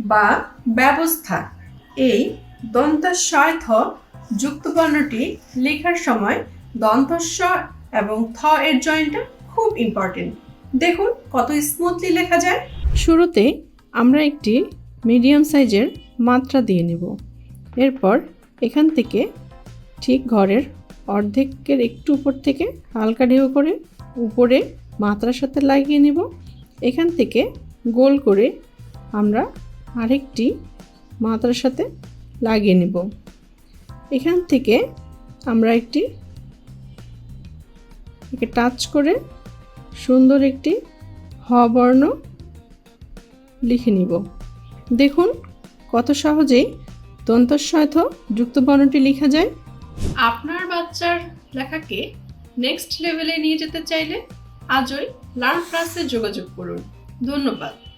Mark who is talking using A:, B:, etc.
A: বা ব্যবস্থা। এই দন্তস্বয়-থ যুক্ত বর্ণটি লেখার সময় দন্তস্ব এবং থ এর জয়েন্টটা খুব ইম্পর্টেন্ট। দেখুন কত স্মুথলি লেখা যায়। শুরুতে আমরা একটি মিডিয়াম সাইজের মাত্রা দিয়ে নেব। এরপর এখান থেকে ঠিক ঘরের অর্ধেকের একটু উপর থেকে হালকা ঢেউ করে উপরে মাত্রার সাথে লাগিয়ে নেব। এখান থেকে গোল করে আমরা আরেকটি মাত্রার সাথে লাগিয়ে নেব। এখান থেকে আমরা একে টাচ করে সুন্দর একটি হ বর্ণ লিখে নিব। দেখুন কত সহজেই দন্তস্বয়-থ যুক্ত বর্ণটি লেখা যায়। আপনার বাচ্চার লেখাকে নেক্সট লেভেলে নিয়ে যেতে চাইলে আজই লার্ন প্লাসে যোগাযোগ করুন। ধন্যবাদ।